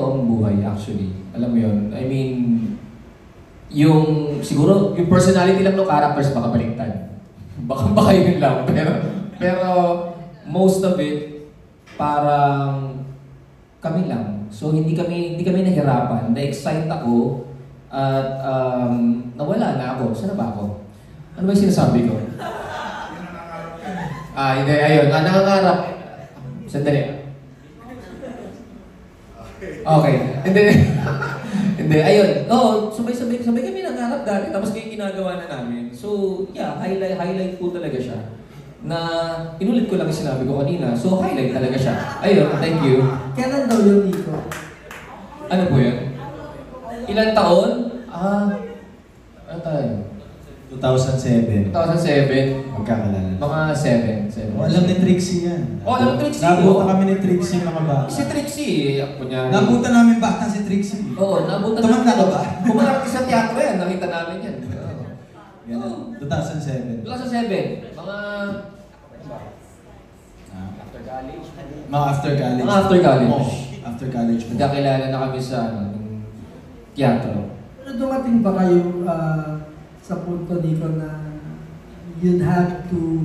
totoong buhay actually. Alam mo yun? I mean, siguro, yung personality lang ng characters baka baliktad. Baka yun lang. Pero most of it, parang kami lang. So hindi kami nahirapan. Na-excite ako at nawala na ako. Saan na ba ako? Ano ba yung sinasabi ko? Hindi, ayun. Nangangarap. Sandali. Okay. Hindi, ayun. Oo, sabay kami nangarap dati. Tapos ngayon ginagawa na namin. So, yeah, highlight po talaga siya. Na inulit ko lang yung sinabi ko kanina. So, highlight talaga siya. Ayun, thank you. Kailan daw yun, Nico? Ano po yun? Ilang taon? Ano tayo? 2007. 2007. Magkakalala. Mga 7. Alam ni Trixie yan. Alam ni Trixie. Nabutan kami ni Trixie mga bata. Si Trixie, kunyari. Nabutan namin bata si Trixie. Oo, nabutan namin. Tumanda ka ba? Bumarap sa teatro yan, nakita namin yan. Ganun. 2007. 2007. Mga... After college. Mga after college. Mga after college. After college po. Nagkakilala na kami sa teatro. Pero dumating ba kayo sa punto, Nico, na you'd have to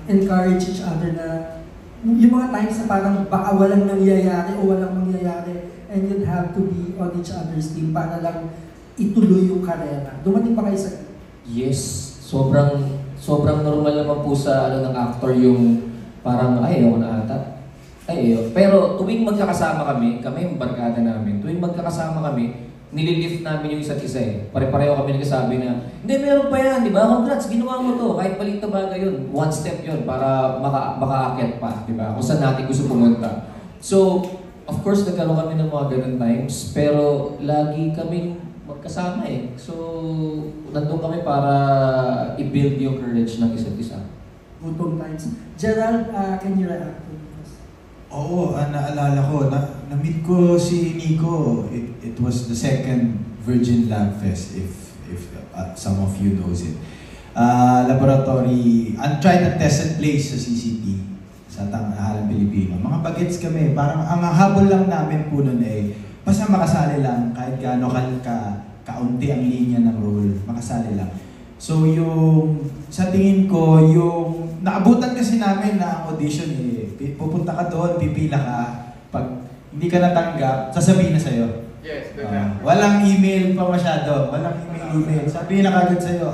encourage each other na yung mga times na parang baka walang nangyayari o walang mangyayari and you'd have to be on each other's team para lang ituloy yung karera. Dumating ba kayo sa... Yes. Sobrang normal naman po sa ng actor yung parang ayaw na ata. Pero tuwing magkakasama kami yung barkada namin, tuwing magkakasama kami, nililift namin yung isa't isa eh. Pare-pareho kami nagsasabi na, hindi, meron pa yan, di ba? Congrats, ginawa mo to. Kahit maliit na bagay yun, one step yun para makaakyat pa, di ba? Kung saan natin gusto pumunta. So, of course, nagkaroon kami ng mga ganun times, pero lagi kaming magkasama eh. So, nandun kami para i-build yung courage ng isa't isa. Gutom times. Gerald, can you react to this? Oo, naalala ko. Na-meet ko si Nico. It was the second Virgin Lab Fest, if some of you knows it. Laboratory, untried and tested place sa CCT, sa Tanghalang Pilipino. Mga bagets kami. Parang ang habol lang namin po nun eh, basta makasali lang, kahit gaano kaunti ang linya ng role, makasali lang. So sa tingin ko, yung naabutan kasi namin na audition eh, pupunta ka doon, pipila ka, pag hindi ka natanggap, sasabihin na sa'yo. Yes, walang email pa masyado, walang email. Sabihin na kagad sa'yo,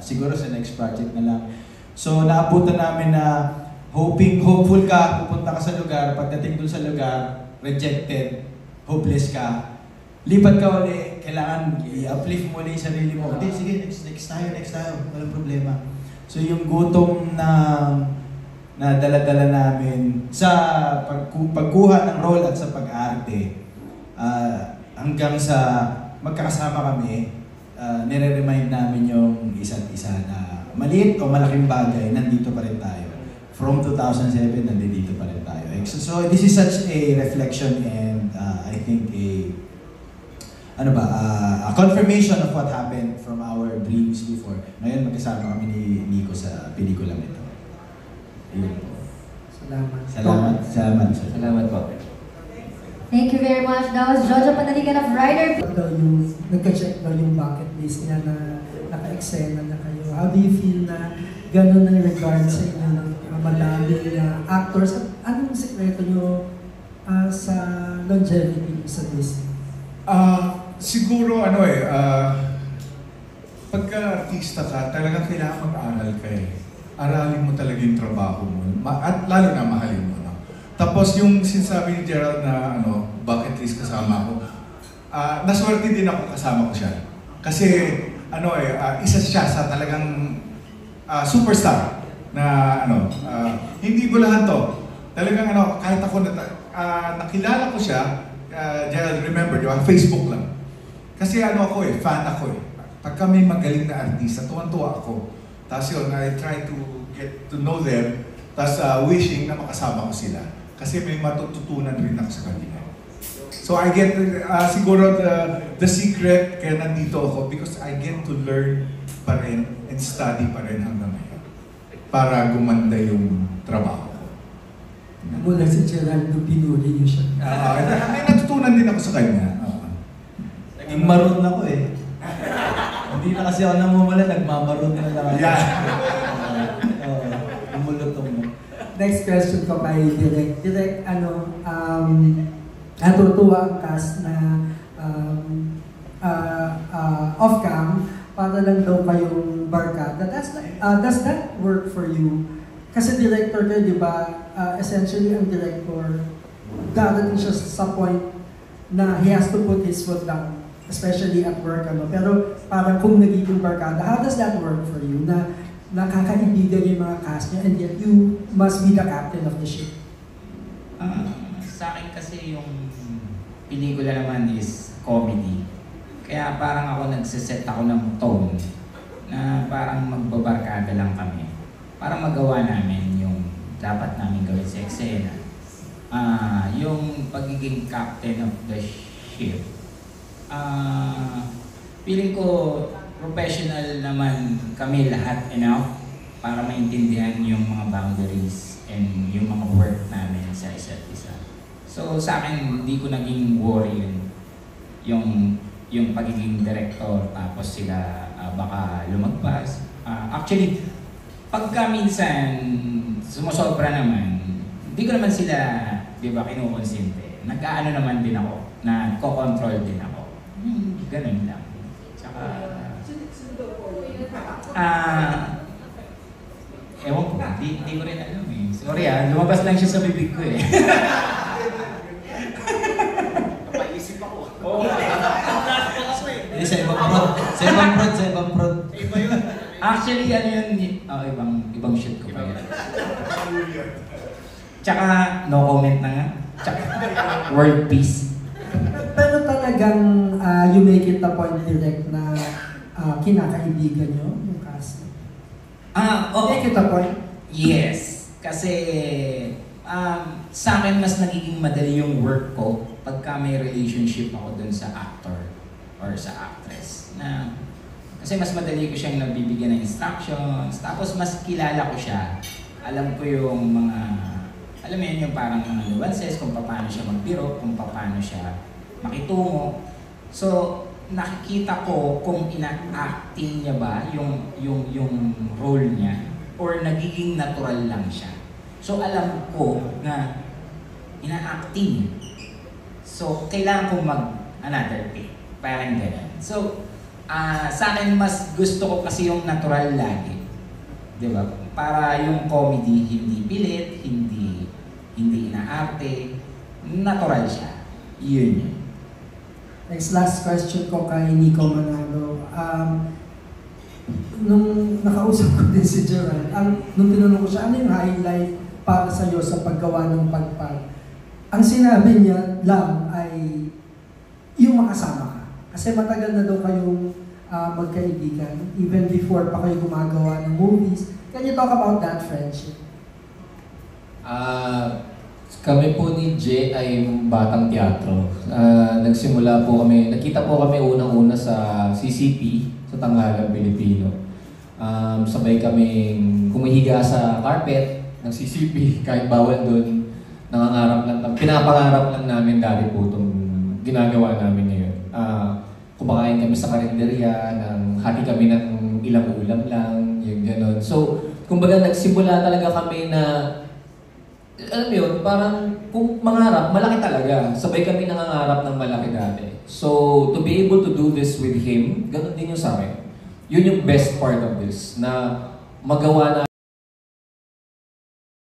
siguro sa next project na lang. So naabutan namin na hopeful ka, pupunta ka sa lugar, pagdating doon sa lugar, rejected, hopeless ka, lipat ka ulit, kailangan i-uplift mo ulit yung sarili mo. Hindi, sige, next tayo, walang problema. So yung gutom na dala-dala namin sa pagkuha ng role at sa pag-arte, hanggang sa magkakasama kami, nire-remind namin yung isa't isa na maliit o malaking bagay, nandito pa rin tayo. From 2007, nandito pa rin tayo. So this is such a reflection and I think a confirmation of what happened from our dreams before. Ngayon magkasama kami ni Nico sa pelikulang ito. Ayun po. Salamat po. Thank you very much. That was Jojo Panaligan of Rider. Nagka-check daw yung bucket list niya na naka-eksena na kayo. How do you feel na gano'n ang regard sa inyo ng madaming actors? At anong sekreto nyo sa longevity sa Disney? Siguro pagka-artista ka, talagang kailangan mag-aral ka eh. Aralin mo talaga yung trabaho mo. At lalo na mahalin mo. No? Tapos yung sinasabi ni Gerald na bucket list kasama ko, naswerte din ako kasama ko siya. Kasi isa siya sa talagang superstar na hindi bulahan to. Talagang kahit ako nakilala ko siya, Gerald, remember, di ba? Facebook lang. Kasi fan ako eh. Pagka may magaling na artista, tuwan-tuwa ako. Tapos yun, I try to get to know them, tapos wishing na makasama ko sila. Kasi may matututunan rin ako sa kanila. So I get, siguro the secret kaya nandito ako because I get to learn pa rin and study pa rin hanggang ngayon para gumanda yung trabaho ko. Mula si Gerald, pinuli niyo siya. May natutunan rin ako sa kanya. Naging maroon ako eh. Hindi na kasi ako namumula, nagmamaroon na lang ako. Yeah. Umulutong mo. Next question ko kay Direk. Direk, natutuwa ang cast na off-cam para lang daw kayong barkada. Does that work for you? Kasi director ka, di ba? Essentially, ang director, darating siya sa point na he has to put his foot down, especially at work. Pero parang kung nagiging barkada, how does that work for you? Na nakakaibigan yung mga cast niya and yet you must be the captain of the ship. Sa akin kasi yung pelikula naman is comedy. Kaya parang ako nagsiset ako ng tone na parang magbabarkada lang kami. Para magawa namin yung dapat namin gawin sa eksena. Yung pagiging captain of the ship. Feeling ko professional naman kami lahat enough para maintindihan yung mga boundaries and yung mga work namin sa isa't isa. So sa akin, hindi ko naging worry yung pagiging director tapos sila baka lumagpas. Actually, pagka minsan sumusobra naman, hindi ko naman sila, di ba, kinukonsinte. Nag-aano naman din ako, nagko-control din ako. Ganun lang. Tsaka, ewan ko, di ko rin alam eh. Sorry lumabas lang siya sa bibig ko eh. Napaisip ako. Oo. Sa ibang prod. Iba yun. Actually, ano yun, ibang shoot ko pa yun. Tsaka, no comment na nga. Tsaka, world peace. Pero talagang you make it a point direct na kinakaibigan nyo yung cast. Oo. Make it a point. Yes. Kasi, sa akin mas nagiging madali yung work ko pagka may relationship ako dun sa actor or sa actress. Kasi mas madali ko siyang nabibigyan ng instructions, tapos mas kilala ko siya. Alam ko yung mga, alam mo yun, yung parang mga nuances, kung paano siya magbiro, kung paano siya makitungo. So, nakikita ko kung ina-acting niya ba yung role niya or nagiging natural lang siya. So, alam ko na ina-acting. So, kailangan kong another take. Parang ganun. So, sa akin mas gusto ko kasi yung natural lagi. 'Di ba? Para yung comedy hindi pilit, hindi inaarte, natural siya. Yun yun. Next last question ko kay Nico Manalo. Nung nakausap ko din si Gerald, nung tinanong ko siya, ano yung highlight para sa iyo sa paggawa ng Pagpag? Ang sinabi niya lang ay yung makasama ka. Kasi matagal na daw kayong magkaibigan, even before pa kayo gumagawa ng movies. Can you talk about that friendship? Kami po ni Jay ay batang teatro. Nagsimula po kami, nakita po kami unang-una sa CCP, sa Tanghalang Pilipino. Sabay kaming humihiga sa carpet ng CCP, kahit bawal doon. Pinapangarap lang namin dati po itong ginagawa namin ngayon. Kumakain kami sa karinderya, hati kami ng ilang ulam lang, yung gano'n. So, kumbaga nagsimula talaga kami na, alam mo yun, parang kung mangarap, malaki talaga. Sabay kami nangangarap ng malaki dati. So, to be able to do this with him, gano'n din yung sa akin. Yun yung best part of this, na magawa na